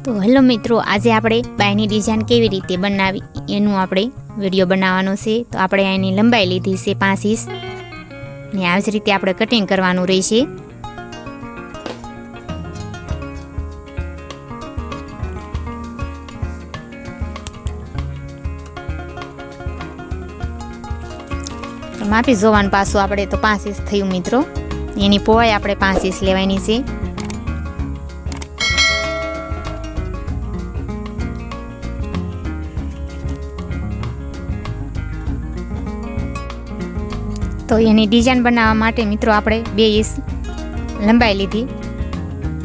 તો હેલો મિત્રો, આજે આપણે બાયની ડિઝાઇન કેવી રીતે બનાવી એનું આપણે વિડીયો બનાવવાનો છે। તો આપણે એની લંબાઈ લીધી છે 5 ઇંચ ને આ જ રીતે આપણે કટિંગ કરવાનું રહેશે। માપી જોવાનું પાછું આપણે તો 5 ઇંચ થયું મિત્રો, એની પહોળાઈ આપણે 5 ઇંચ લેવાની છે। તો એની ડિઝાઇન બનાવવા માટે મિત્રો આપણે 2 ઇંચ લંબાઈ લીધી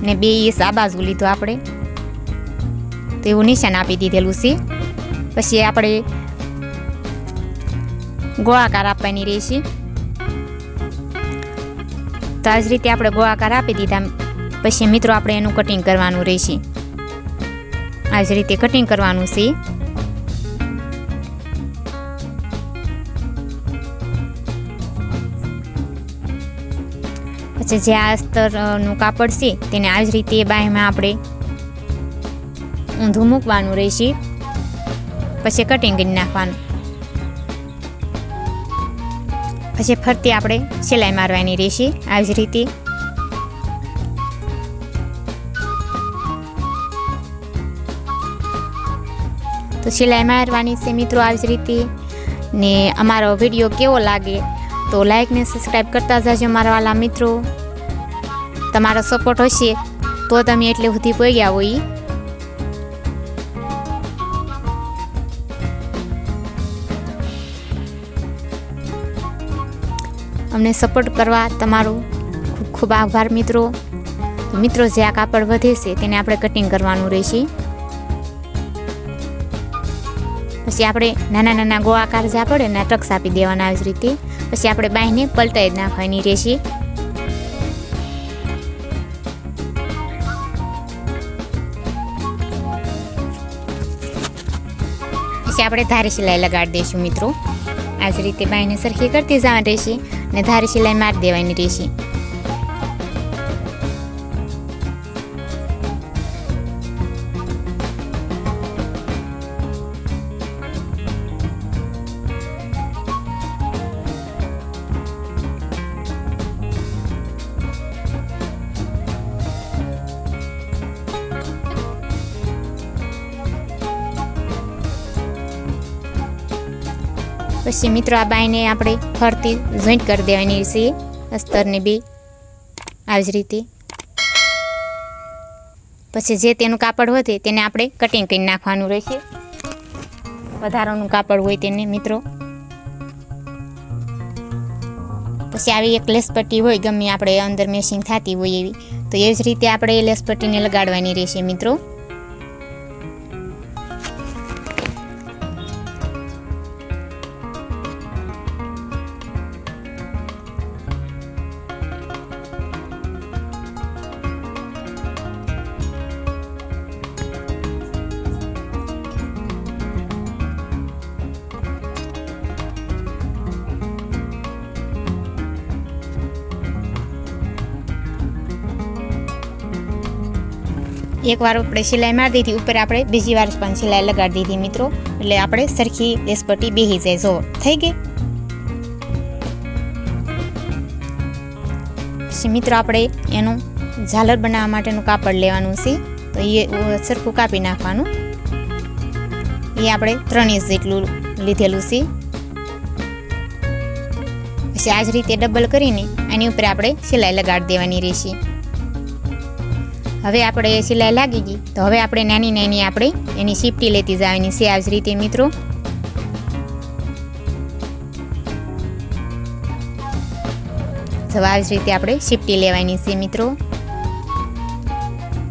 ને 2 ઇંચ આ બાજુ લીધો આપણે, તો એવું નિશાન આપી દીધેલું છે। પછી આપણે ગોળાકાર આપવાની રહેશે। તો આ જ રીતે આપણે ગોળાકાર આપી દીધા પછી મિત્રો આપણે એનું કટિંગ કરવાનું રહેશે। આ જ રીતે કટિંગ કરવાનું છે। પછી જે આ અસ્તરનું કાપડ છે તેને આ જ રીતે બાંયમાં આપણે ઊંધું મૂકવાનું રહેશે, પછી કટિંગ કરી નાખવાનું। પછી ફરતી આપણે સિલાઈ મારવાની રહેશે આ જ રીતે। તો સિલાઈ મારવાની છે મિત્રો આ જ રીતે। ને અમારો વિડીયો કેવો લાગે તો લાઈક ને સબસ્ક્રાઈબ કરતા જજો મારા વાલા મિત્રો। તમારો સપોર્ટ હશે તો તમે એટલે સુધી પહોંચ્યા હોય। અમને સપોર્ટ કરવા તમારો ખૂબ ખૂબ આભાર મિત્રો। તો મિત્રો જે આ કાપડ વધે છે તેને આપણે કટિંગ કરવાનું રહેશે। પછી આપણે નાના નાના ગોળાકાર જે પડે ને ટક્સ આપી દેવાના આવી રીતે। પછી આપણે બાંયને પલટાઈ નાખવાની રહેશે। પછી આપણે ધારી સિલાઈ લગાડી દઈશું મિત્રો આ જ રીતે બાંયને સરખી કરતી જવાની રહેશે ને ધારી સિલાઈ મારી દેવાની રહેશે। પછી મિત્રો આ બાંયને આપણે ફરતી જોઈન્ટ કરી દેવાની છે અસ્તરને બે આ જ રીતે। પછી જે તેનું કાપડ વધે તેને આપણે કટિંગ કરી નાખવાનું રહેશે, વધારાનું કાપડ હોય તેને મિત્રો। પછી આવી એક લેસ પટ્ટી હોય ગમે આપણે અંદર મેશિંગ થતી હોય એવી, તો એ જ રીતે આપણે એ લેસ પટ્ટીને લગાડવાની રહેશે મિત્રો। એકવાર આપણે સિલાઈ મારી દીધી, ઉપર આપણે બીજી વાર પણ સિલાઈ લગાડી દીધી મિત્રો, એટલે આપણે સરખી લેસ પટ્ટી બેસી જાય। જો થઈ ગઈ। પછી મિત્રો આપણે એનું ઝાલર બનાવવા માટેનું કાપડ લેવાનું છે, તો એ સરખું કાપી નાખવાનું। એ આપણે 3 ઇંચ જેટલું લીધેલું છે। પછી આ જ રીતે ડબલ કરીને એની ઉપર આપણે સિલાઈ લગાડી દેવાની રહેશે। હવે આપણે સિલાઈ લાગી ગઈ તો હવે આપણે નાની નાની આપણે એની શીપટી લેતી જવાની છે આ જ રીતે મિત્રો। તો આ જ રીતે આપણે શીપટી લેવાની છે મિત્રો।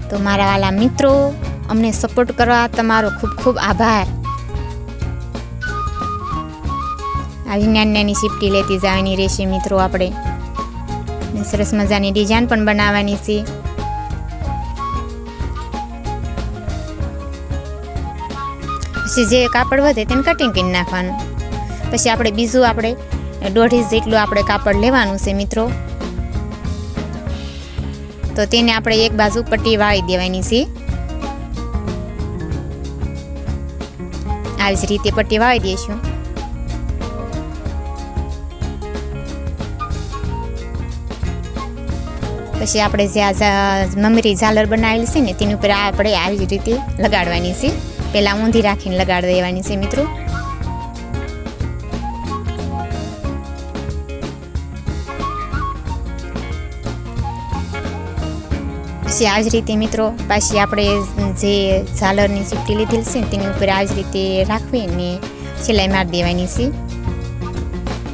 તો મારા વાલા મિત્રો, અમને સપોર્ટ કરવા તમારો ખૂબ ખૂબ આભાર। આવી નાની નાની શીપટી લેતી જવાની રહેશે મિત્રો આપણે, સરસ મજાની ડિઝાઇન પણ બનાવવાની છે। પછી જે કાપડ વધે તેને કટિંગ કરી નાખવાનું। પછી આપણે બીજું આપણે 1.5 ઇંચ જેટલું આપણે કાપડ લેવાનું છે મિત્રો। તો તેને આપણે એક બાજુ પટ્ટી વાળી દેવાની છે। આવી જ રીતે પટ્ટી વાવી દઈશું. પછી આપણે જે આ મમરી ઝાલર બનાવેલી છે ને તેની ઉપર આપણે આવી જ રીતે લગાડવાની છે. પહેલાં ઊંધી રાખીને લગાડી દેવાની છે મિત્રો. પછી આ જ રીતે મિત્રો પાછી આપણે જે ઝાલરની ચીપટી લીધેલી છે ને તેની ઉપર આ જ રીતે રાખવી ને સિલાઈ મારી દેવાની છે.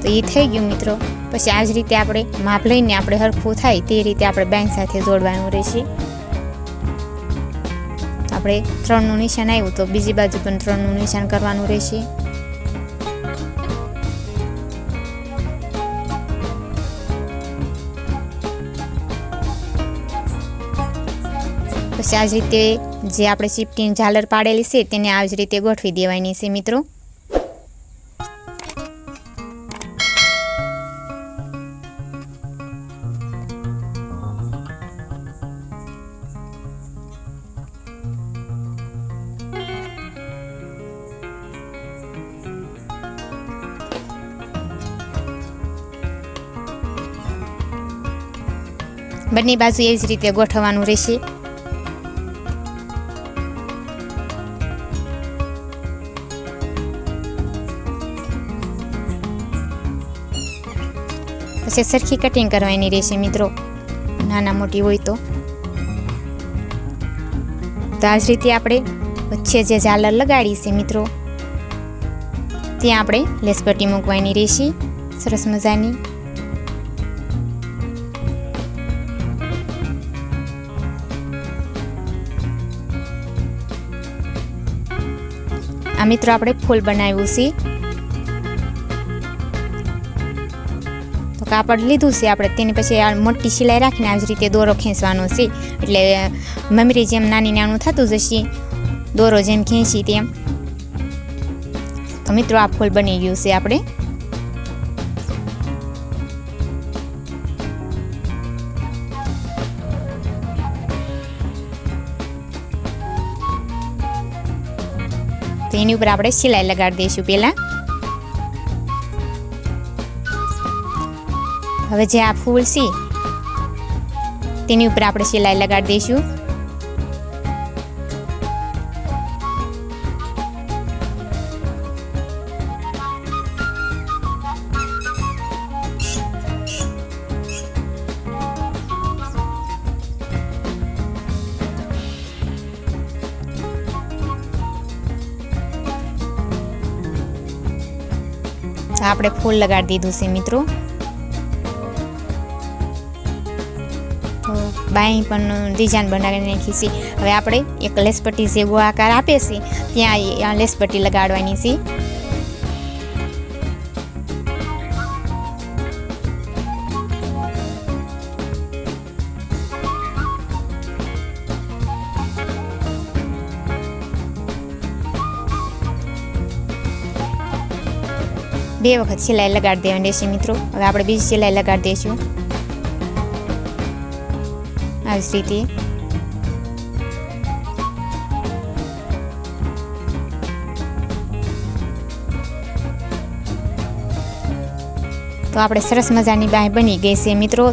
તો એ થઈ ગયું મિત્રો. પછી આ જ રીતે આપણે માપ લઈને આપણે હરખું થાય તે રીતે આપણે બાંય સાથે જોડવાનું રહેશે. આપણે 3નું નિશાન આવ્યું તો બીજી બાજુ પણ 3નું નિશાન કરવાનું રહેશે. પછી આ જ રીતે જે આપણે ચીપટીની ઝાલર પાડેલી છે તેને આ જ રીતે ગોઠવી દેવાની છે મિત્રો. બંને બાજુ એવી જ રીતે ગોઠવવાનું રહેશે. પછી સરખી કટિંગ કરવાની રહેશે મિત્રો, નાના મોટી હોય તો. આ જ રીતે આપણે વચ્ચે જે ઝાલર લગાડી છે મિત્રો ત્યાં આપણે લેસ પટ્ટી મૂકવાની રહેશે સરસ મજાની. આ મિત્રો આપણે ફૂલ બનાવ્યું છે. તો કાપડ લીધું છે આપણે, તેની પછી આ મોટી સિલાઈ રાખીને આ જ રીતે દોરો ખેંચવાનો છે. એટલે મમરી જેમ નાની નાનું થતું જશે, દોરો જેમ ખેંચી તેમ. તો મિત્રો આ ફૂલ બની ગયું છે આપણે. તો એની ઉપર આપણે સિલાઈ લગાડી દઈશું પહેલા. હવે જે આ ફૂલ છે તેની ઉપર આપણે સિલાઈ લગાડી દઈશું. આપણે ફૂલ લગાડી દીધું છે મિત્રો. તો બાઈ પણ ડિઝાઇન બનાવી નાખી છે. હવે આપણે એક લેસ પટ્ટી જે ગોળાકાર આપે છે ત્યાં લેસ પટ્ટી લગાડવાની છે. બે વખત સિલાઈ લગાડી દેવાની રહેશે મિત્રો. હવે આપણે બીજી સિલાઈ લગાડી દઈશું આવી જ રીતે. તો આપણે સરસ મજાની બાંય બની ગઈ છે મિત્રો.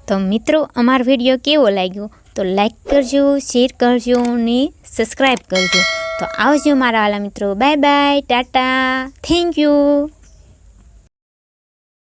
તો મિત્રો અમારો વિડીયો કેવો લાગ્યો તો લાઈક કરજો, શેર કરજો અને સબસ્ક્રાઈબ કરજો. તો આવજો મારા વાલા મિત્રો. Bye bye, Tata, thank you.